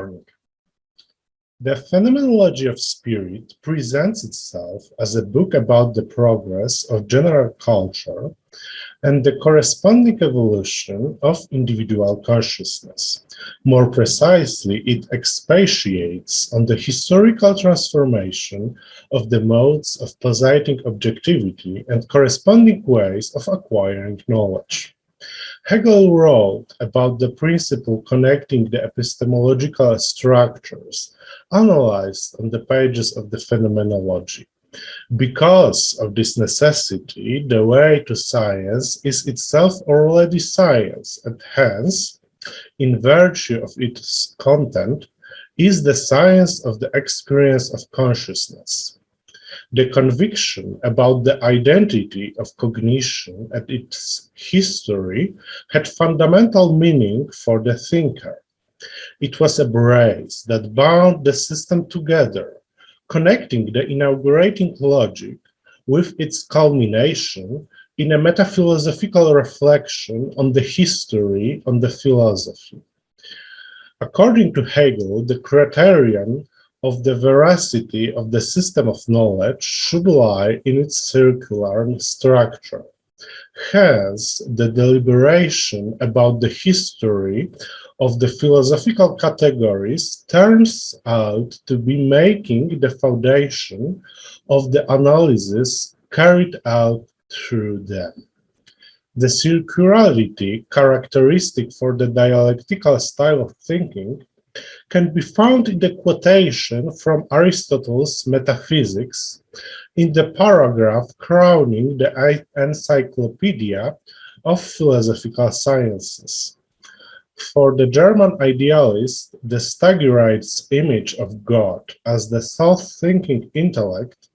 learning. The Phenomenology of Spirit presents itself as a book about the progress of general culture and the corresponding evolution of individual consciousness. More precisely, it expatiates on the historical transformation of the modes of positing objectivity and corresponding ways of acquiring knowledge. Hegel wrote about the principle connecting the epistemological structures analyzed on the pages of the Phenomenology. Because of this necessity, the way to science is itself already science, and hence, in virtue of its content, is the science of the experience of consciousness. The conviction about the identity of cognition and its history had fundamental meaning for the thinker. It was a brace that bound the system together, connecting the inaugurating logic with its culmination in a metaphilosophical reflection on the history of the philosophy. According to Hegel, the criterion of the veracity of the system of knowledge should lie in its circular structure. Hence, the deliberation about the history of the philosophical categories turns out to be making the foundation of the analysis carried out through them. The circularity characteristic for the dialectical style of thinking can be found in the quotation from Aristotle's Metaphysics in the paragraph crowning the Encyclopedia of Philosophical Sciences. For the German idealist, the Stagirite's image of God as the thought-thinking intellect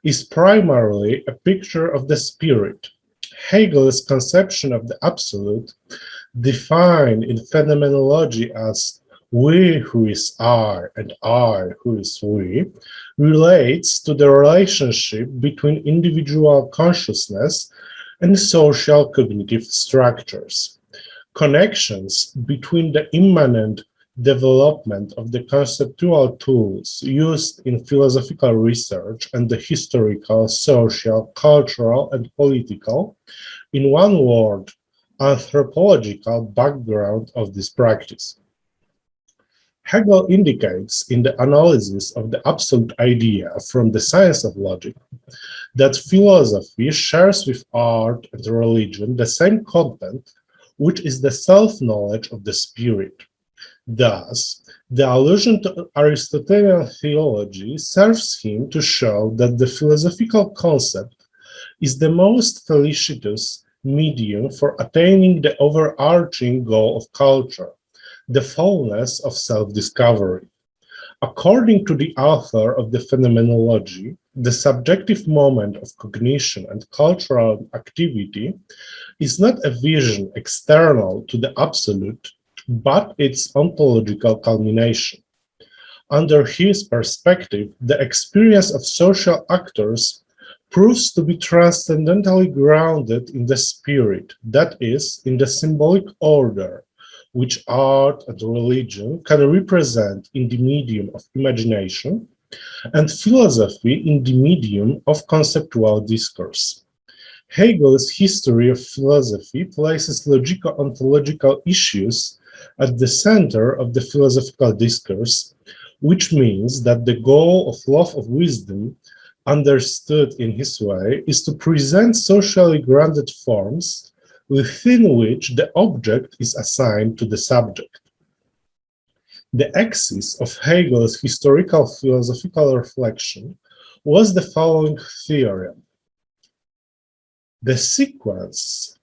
is primarily a picture of the spirit. Hegel's conception of the absolute, defined in phenomenology as we who is I and I who is we, relates to the relationship between individual consciousness and social cognitive structures. Connections between the immanent development of the conceptual tools used in philosophical research and the historical, social, cultural, and political, in one word, anthropological background of this practice. Hegel indicates in the analysis of the absolute idea from the science of logic that philosophy shares with art and religion the same content, which is the self-knowledge of the spirit. Thus, the allusion to Aristotelian theology serves him to show that the philosophical concept is the most felicitous medium for attaining the overarching goal of culture, the fullness of self-discovery. According to the author of the Phenomenology, the subjective moment of cognition and cultural activity is not a vision external to the absolute, but its ontological culmination. Under his perspective, the experience of social actors proves to be transcendentally grounded in the spirit, that is, in the symbolic order, which art and religion can represent in the medium of imagination, and philosophy in the medium of conceptual discourse. Hegel's history of philosophy places logico-ontological issues at the center of the philosophical discourse, which means that the goal of love of wisdom, understood in his way, is to present socially grounded forms within which the object is assigned to the subject. The axis of Hegel's historical philosophical reflection was the following theorem. The sequence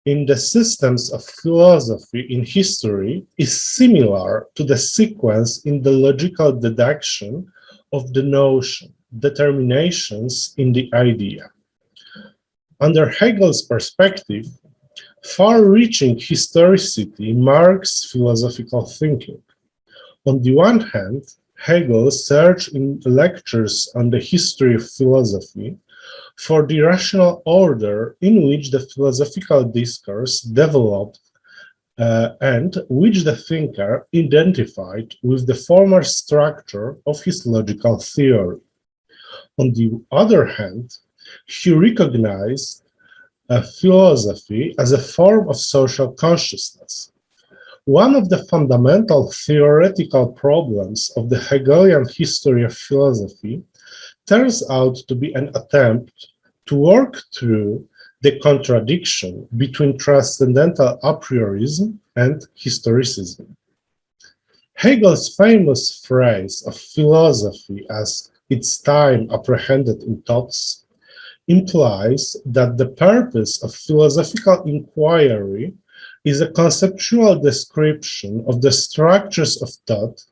in the systems of philosophy in history is similar to the sequence in the logical deduction of the notion, determinations in the idea. Under Hegel's perspective, far-reaching historicity marks philosophical thinking. On the one hand, Hegel searched in lectures on the history of philosophy for the rational order in which the philosophical discourse developed and which the thinker identified with the former structure of his logical theory. On the other hand, he recognized philosophy as a form of social consciousness. One of the fundamental theoretical problems of the Hegelian history of philosophy turns out to be an attempt to work through the contradiction between transcendental apriorism and historicism. Hegel's famous phrase of philosophy as its time apprehended in thoughts implies that the purpose of philosophical inquiry is a conceptual description of the structures of thought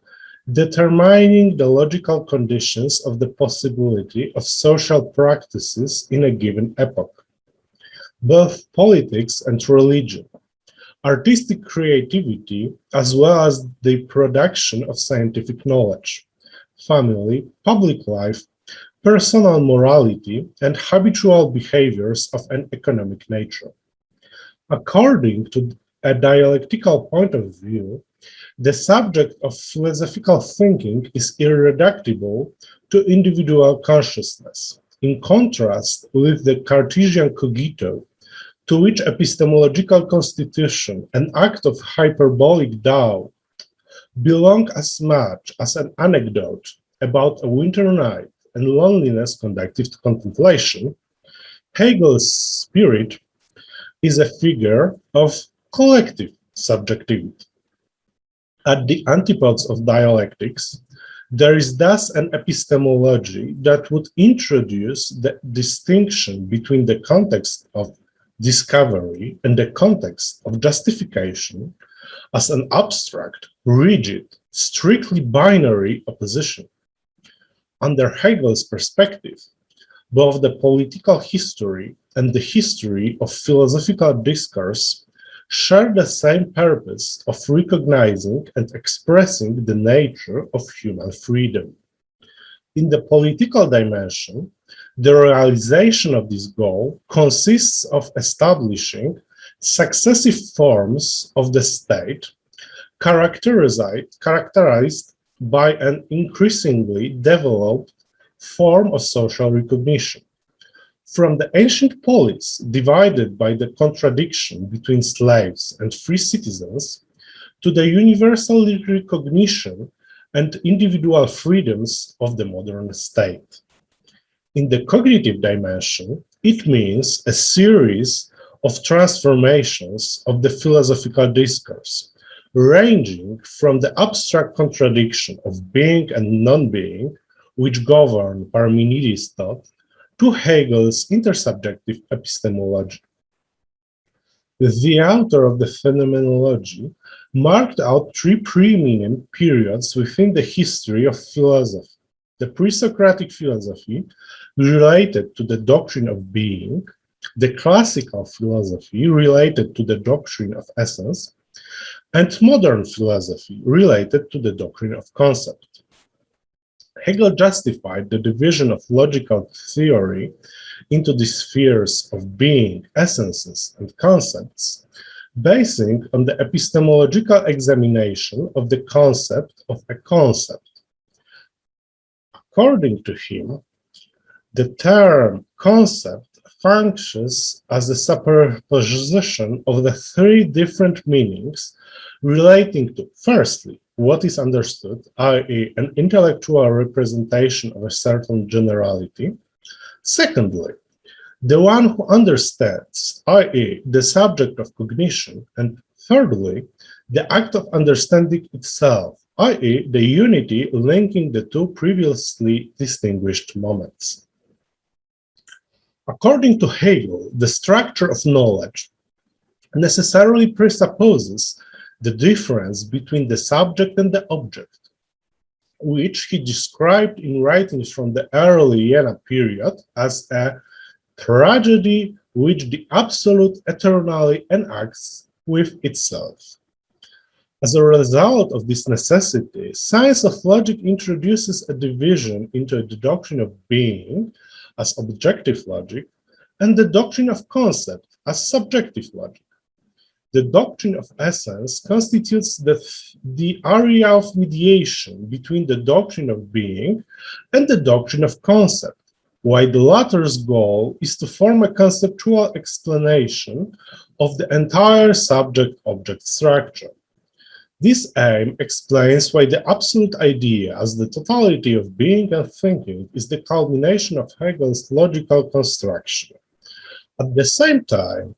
determining the logical conditions of the possibility of social practices in a given epoch. Both politics and religion, artistic creativity, as well as the production of scientific knowledge, family, public life, personal morality, and habitual behaviors of an economic nature. According to a dialectical point of view, the subject of philosophical thinking is irreducible to individual consciousness, in contrast with the Cartesian cogito, to which epistemological constitution, an act of hyperbolic doubt, belong as much as an anecdote about a winter night and loneliness conducive to contemplation. Hegel's spirit is a figure of collective subjectivity. At the antipodes of dialectics, there is thus an epistemology that would introduce the distinction between the context of discovery and the context of justification as an abstract, rigid, strictly binary opposition. Under Hegel's perspective, both the political history and the history of philosophical discourse share the same purpose of recognizing and expressing the nature of human freedom. In the political dimension, the realization of this goal consists of establishing successive forms of the state characterized by an increasingly developed form of social recognition. From the ancient polis divided by the contradiction between slaves and free citizens to the universal recognition and individual freedoms of the modern state. In the cognitive dimension, it means a series of transformations of the philosophical discourse, ranging from the abstract contradiction of being and non-being, which govern Parmenides' thought, to Hegel's intersubjective epistemology. The author of the Phenomenology marked out three preeminent periods within the history of philosophy: the Presocratic philosophy related to the doctrine of being, the classical philosophy related to the doctrine of essence, and modern philosophy related to the doctrine of concept. Hegel justified the division of logical theory into the spheres of being, essences, and concepts, basing on the epistemological examination of the concept of a concept. According to him, the term concept functions as a superposition of the three different meanings relating to, firstly, what is understood, i.e., an intellectual representation of a certain generality; secondly, the one who understands, i.e., the subject of cognition; and thirdly, the act of understanding itself, i.e., the unity linking the two previously distinguished moments. According to Hegel, the structure of knowledge necessarily presupposes the difference between the subject and the object, which he described in writings from the early Jena period as a tragedy which the absolute eternally enacts with itself. As a result of this necessity, science of logic introduces a division into the doctrine of being as objective logic and the doctrine of concept as subjective logic. The doctrine of essence constitutes the area of mediation between the doctrine of being and the doctrine of concept, while the latter's goal is to form a conceptual explanation of the entire subject-object structure. This aim explains why the absolute idea as the totality of being and thinking is the culmination of Hegel's logical construction. At the same time,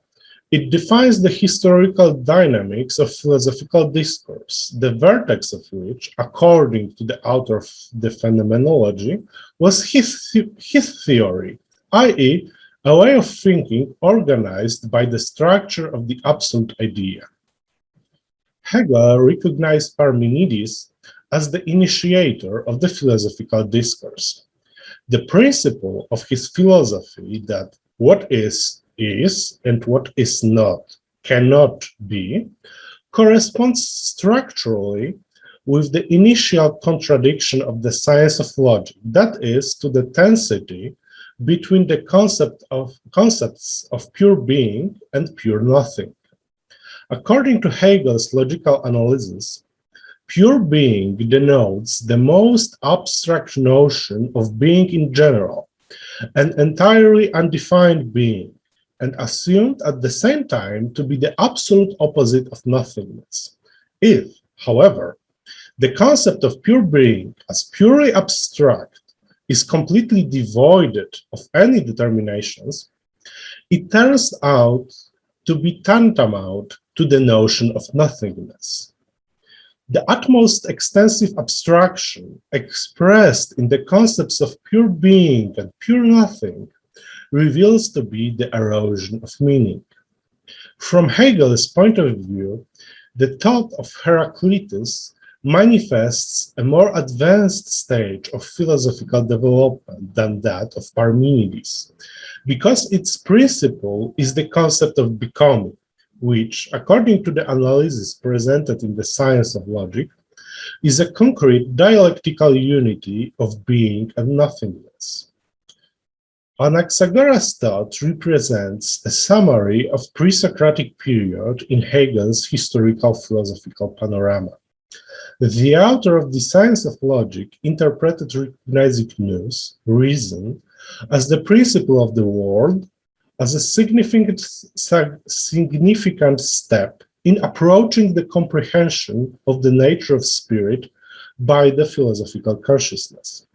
it defines the historical dynamics of philosophical discourse, the vertex of which, according to the author of the Phenomenology, was his theory, i.e., a way of thinking organized by the structure of the absolute idea. Hegel recognized Parmenides as the initiator of the philosophical discourse. The principle of his philosophy that what is, and what is not, cannot be, corresponds structurally with the initial contradiction of the science of logic, that is, to the tensity between the concepts of pure being and pure nothing. According to Hegel's logical analysis, pure being denotes the most abstract notion of being in general, an entirely undefined being, and assumed at the same time to be the absolute opposite of nothingness. If, however, the concept of pure being as purely abstract is completely devoid of any determinations, it turns out to be tantamount to the notion of nothingness. The utmost extensive abstraction expressed in the concepts of pure being and pure nothing reveals to be the erosion of meaning. From Hegel's point of view, the thought of Heraclitus manifests a more advanced stage of philosophical development than that of Parmenides, because its principle is the concept of becoming, which, according to the analysis presented in the science of logic, is a concrete dialectical unity of being and nothingness. Anaxagoras thought represents a summary of pre-Socratic period in Hegel's historical philosophical panorama. The author of the science of logic interpreted recognizing nous, reason, as the principle of the world, as a significant step in approaching the comprehension of the nature of spirit by the philosophical consciousness.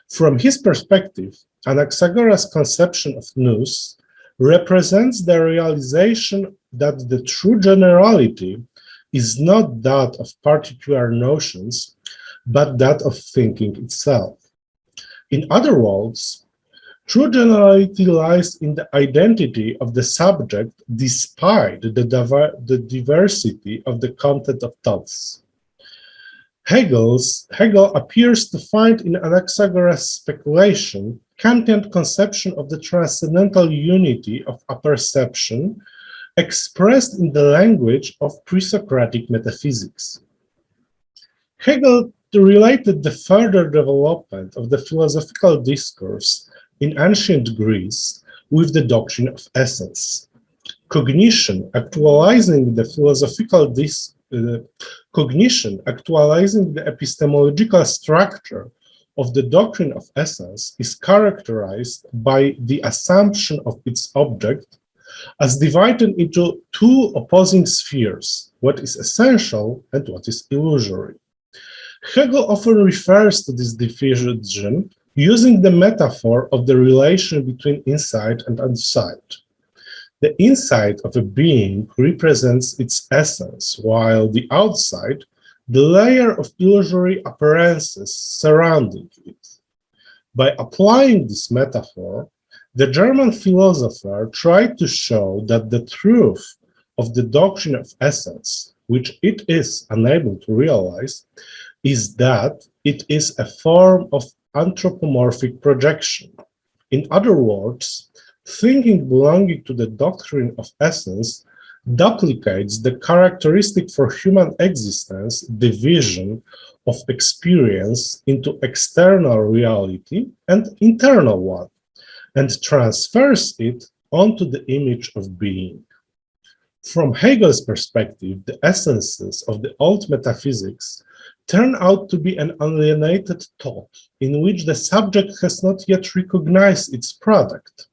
From his perspective, Anaxagoras' conception of nous represents the realization that the true generality is not that of particular notions, but that of thinking itself. In other words, true generality lies in the identity of the subject despite the diversity of the content of thoughts. Hegel appears to find in Anaxagoras' speculation Kantian conception of the transcendental unity of apperception expressed in the language of pre-Socratic metaphysics. Hegel related the further development of the philosophical discourse in ancient Greece with the doctrine of essence. Cognition actualizing the epistemological structure of the doctrine of essence is characterized by the assumption of its object as divided into two opposing spheres, what is essential and what is illusory. Hegel often refers to this division using the metaphor of the relation between inside and outside. The inside of a being represents its essence, while the outside, the layer of illusory appearances surrounding it. By applying this metaphor, the German philosopher tried to show that the truth of the doctrine of essence, which it is unable to realize, is that it is a form of anthropomorphic projection. In other words, thinking belonging to the doctrine of essence duplicates the characteristic for human existence division of experience into external reality and internal one, and transfers it onto the image of being. From Hegel's perspective, the essences of the old metaphysics turn out to be an alienated thought in which the subject has not yet recognized its product,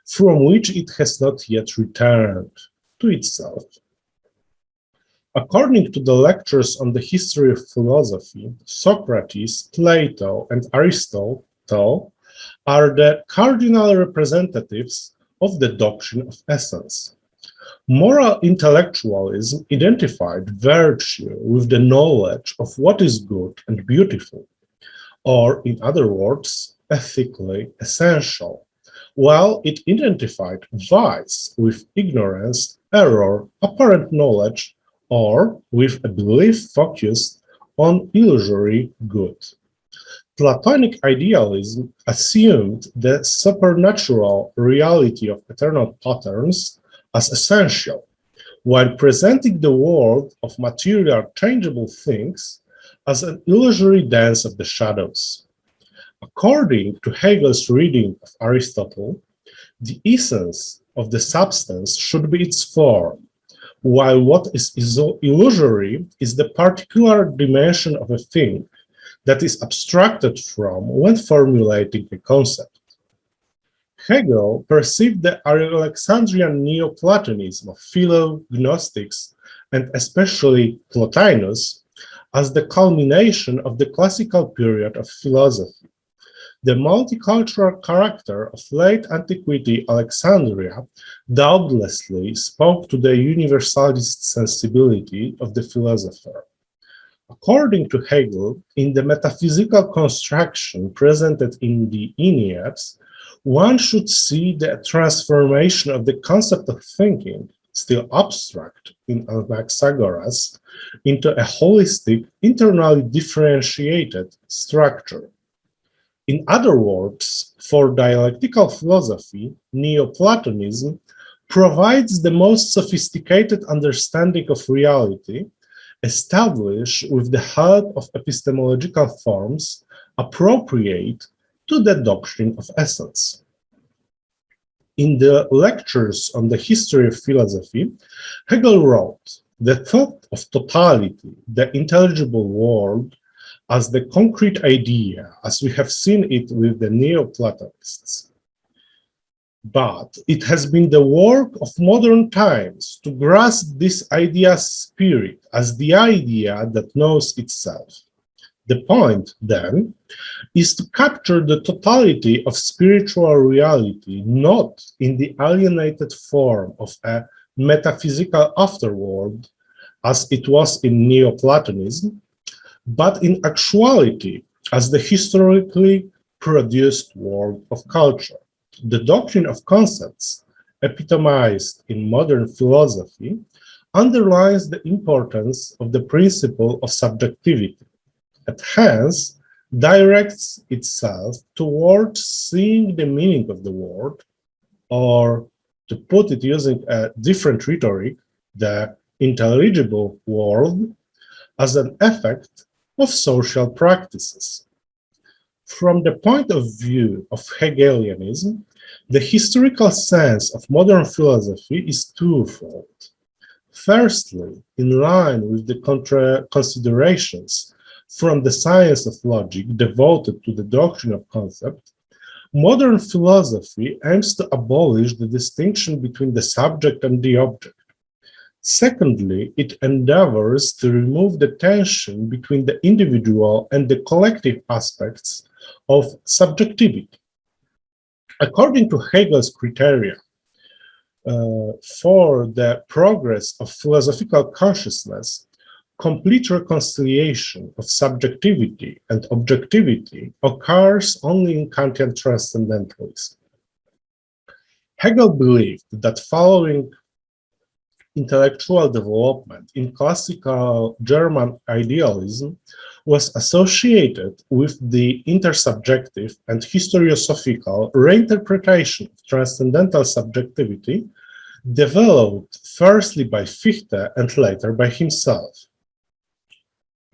from which it has not yet returned to itself. According to the lectures on the history of philosophy, Socrates, Plato, and Aristotle are the cardinal representatives of the doctrine of essence. Moral intellectualism identified virtue with the knowledge of what is good and beautiful, or in other words, ethically essential, while it identified vice with ignorance, error, apparent knowledge, or with a belief focused on illusory good. Platonic idealism assumed the supernatural reality of eternal patterns as essential, while presenting the world of material changeable things as an illusory dance of the shadows. According to Hegel's reading of Aristotle, the essence of the substance should be its form, while what is illusory is the particular dimension of a thing that is abstracted from when formulating a concept. Hegel perceived the Alexandrian Neoplatonism of Philo, Gnostics, and especially Plotinus as the culmination of the classical period of philosophy. The multicultural character of late antiquity Alexandria doubtlessly spoke to the universalist sensibility of the philosopher. According to Hegel, in the metaphysical construction presented in the Enneads, one should see the transformation of the concept of thinking, still abstract in Anaxagoras, into a holistic, internally differentiated structure. In other words, for dialectical philosophy, Neoplatonism provides the most sophisticated understanding of reality, established with the help of epistemological forms appropriate to the doctrine of essence. In the lectures on the history of philosophy, Hegel wrote, "The thought of totality, the intelligible world, as the concrete idea, as we have seen it with the Neoplatonists. But it has been the work of modern times to grasp this idea's spirit as the idea that knows itself. The point, then, is to capture the totality of spiritual reality not in the alienated form of a metaphysical afterworld, as it was in Neoplatonism, but in actuality as the historically produced world of culture. The doctrine of concepts, epitomized in modern philosophy, underlines the importance of the principle of subjectivity, and hence directs itself towards seeing the meaning of the world, or to put it using a different rhetoric, the intelligible world, as an effect of social practices. From the point of view of Hegelianism, the historical sense of modern philosophy is twofold. Firstly, in line with the considerations from the science of logic devoted to the doctrine of concept, modern philosophy aims to abolish the distinction between the subject and the object. Secondly, it endeavors to remove the tension between the individual and the collective aspects of subjectivity. According to Hegel's criteria for the progress of philosophical consciousness, complete reconciliation of subjectivity and objectivity occurs only in Kantian transcendentalism. Hegel believed that following intellectual development in classical German idealism was associated with the intersubjective and historiosophical reinterpretation of transcendental subjectivity developed firstly by Fichte and later by himself.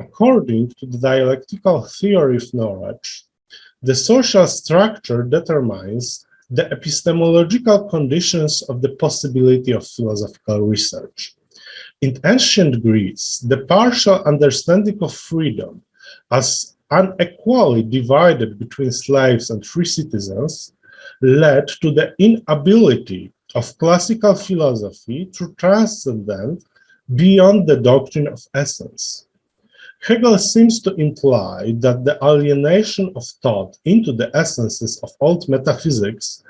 According to the dialectical theory of knowledge, the social structure determines the epistemological conditions of the possibility of philosophical research. In ancient Greece, the partial understanding of freedom as unequally divided between slaves and free citizens led to the inability of classical philosophy to transcend beyond the doctrine of essence. Hegel seems to imply that the alienation of thought into the essences of old metaphysics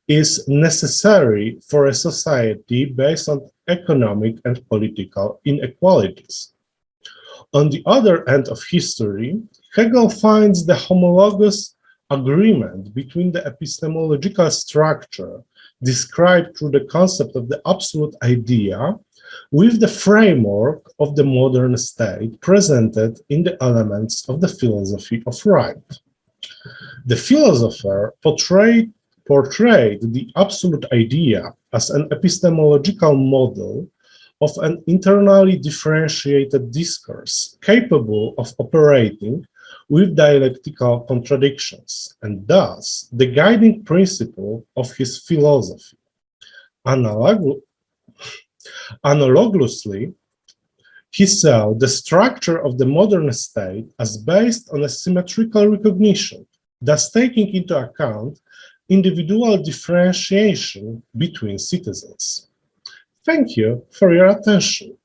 is necessary for a society based on economic and political inequalities. On the other end of history, Hegel finds the homologous agreement between the epistemological structure described through the concept of the absolute idea with the framework of the modern state presented in the elements of the philosophy of right. The philosopher portrayed the absolute idea as an epistemological model of an internally differentiated discourse capable of operating with dialectical contradictions, and thus the guiding principle of his philosophy. Analogously, he saw the structure of the modern state as based on a symmetrical recognition, thus taking into account individual differentiation between citizens. Thank you for your attention.